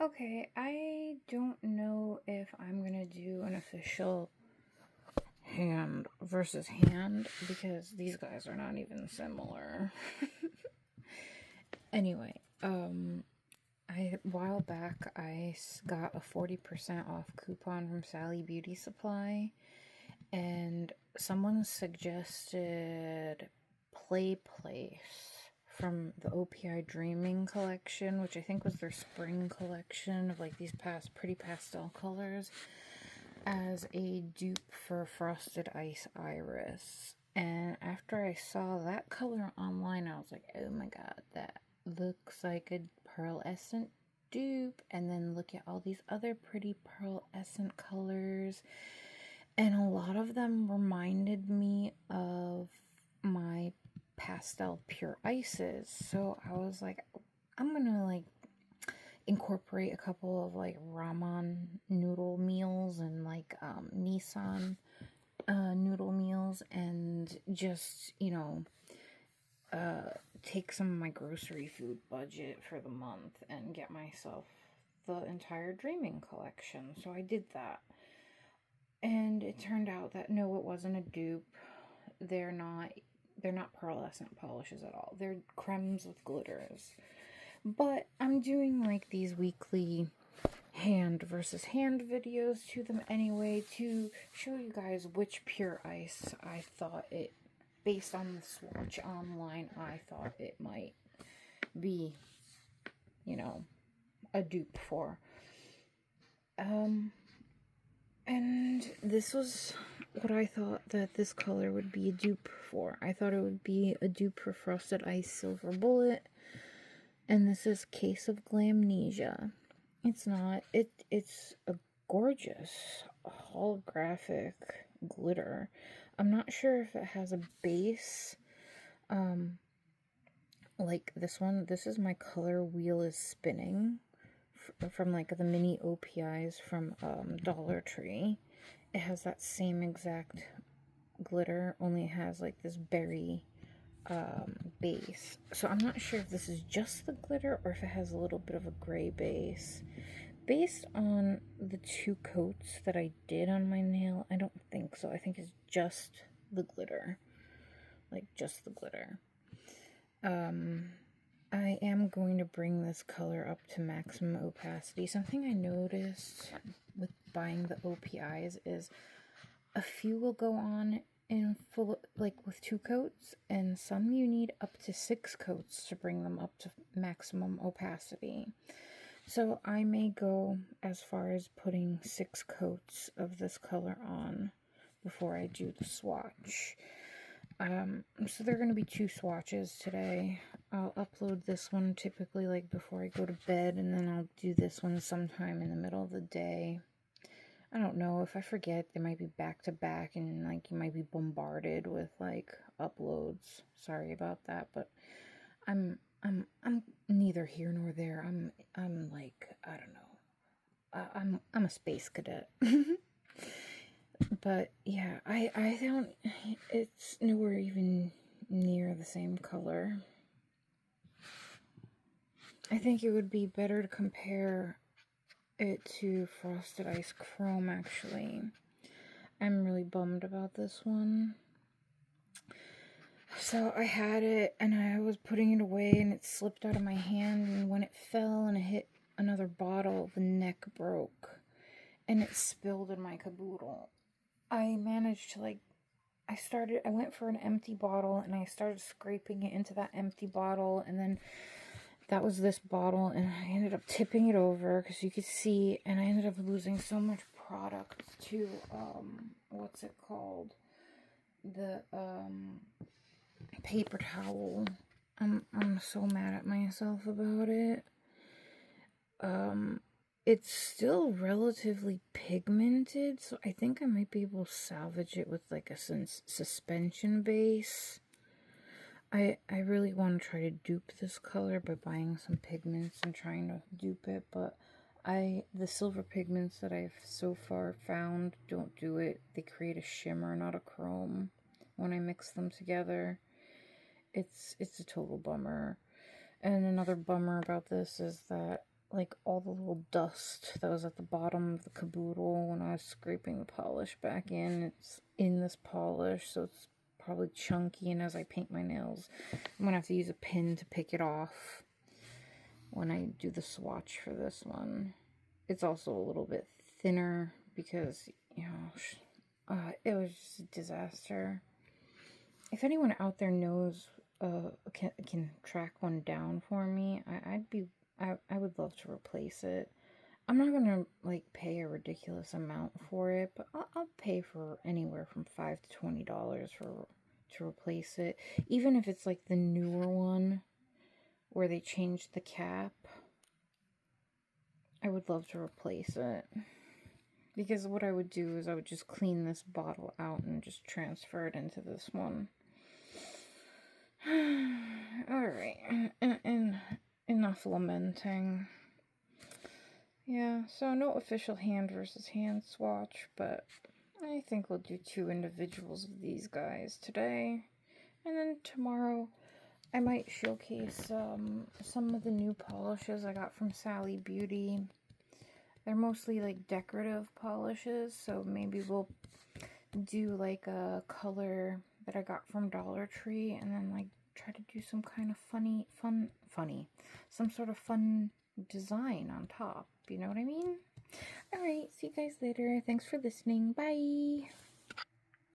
Okay, I don't know if I'm gonna do an official hand versus hand because these guys are not even similar. Anyway, a while back I got a 40% off coupon from Sally Beauty Supply, and someone suggested Play Place from the OPI Dreaming collection, which I think was their spring collection of like these pretty pastel colors, as a dupe for Frosted Ice Iris. And after I saw that color online, I was like, oh my god, that looks like a pearlescent dupe. And then look at all these other pretty pearlescent colors, and a lot of them reminded me of my pastel pure ices. So I was like, I'm gonna like incorporate a couple of like ramen noodle meals and like Nissan noodle meals, and just, take some of my grocery food budget for the month and get myself the entire Dreaming collection. So I did that. And it turned out that no, it wasn't a dupe. They're not pearlescent polishes at all. They're cremes with glitters. But I'm doing like these weekly hand versus hand videos to them anyway, to show you guys which pure ice I thought it, based on the swatch online, I thought it might be, a dupe for. And this was what I thought that this color would be a dupe for. I thought it would be a dupe for Frosted Ice Silver Bullet. And this is Case of Glamesia. It's not. It's a gorgeous holographic glitter. I'm not sure if it has a base. Like this one. This is my color wheel is spinning from like the mini OPIs from Dollar Tree. It has that same exact glitter, only it has like this berry base. So I'm not sure if this is just the glitter or if it has a little bit of a gray base. Based on the 2 coats that I did on my nail, I don't think so. I think it's just the glitter. Like just the glitter. I am going to bring this color up to maximum opacity. Something I noticed with buying the OPIs is a few will go on in full, like with 2 coats, and some you need up to 6 coats to bring them up to maximum opacity. So I may go as far as putting 6 coats of this color on before I do the swatch. So there are going to be 2 swatches today. I'll upload this one typically like before I go to bed, and then I'll do this one sometime in the middle of the day. I don't know, if I forget, they might be back to back, and like you might be bombarded with like uploads. Sorry about that, but I'm neither here nor there. I'm like, I don't know. I'm a space cadet. But yeah, I don't, it's nowhere even near the same color. I think it would be better to compare it to Frosted Ice Chrome, actually. I'm really bummed about this one. So I had it, and I was putting it away, and it slipped out of my hand, and when it fell and it hit another bottle, the neck broke, and it spilled in my caboodle. I managed to, I went for an empty bottle, and I started scraping it into that empty bottle, and then that was this bottle, and I ended up tipping it over, because you could see, and I ended up losing so much product to, what's it called? The, paper towel. I'm so mad at myself about it. It's still relatively pigmented, so I think I might be able to salvage it with like a suspension base. I really want to try to dupe this color by buying some pigments and trying to dupe it, but the silver pigments that I've so far found don't do it. They create a shimmer, not a chrome, when I mix them together. It's a total bummer. And another bummer about this is that like all the little dust that was at the bottom of the caboodle when I was scraping the polish back in. It's in this polish, so it's probably chunky, and as I paint my nails, I'm gonna have to use a pin to pick it off when I do the swatch for this one. It's also a little bit thinner because, you know, it was just a disaster. If anyone out there knows, can track one down for me, I would love to replace it. I'm not gonna like pay a ridiculous amount for it, but I'll pay for anywhere from $5 to $20 to replace it, even if it's like the newer one where they changed the cap. I would love to replace it, because what I would do is I would just clean this bottle out and just transfer it into this one. Alright, and enough lamenting. Yeah, so no official hand versus hand swatch, but I think we'll do 2 individuals of these guys today. And then tomorrow I might showcase some of the new polishes I got from Sally Beauty. They're mostly like decorative polishes, so maybe we'll do like a color that I got from Dollar Tree, and then like try to do some kind of some sort of fun design on top. You know what I mean? Alright, see you guys later. Thanks for listening. Bye!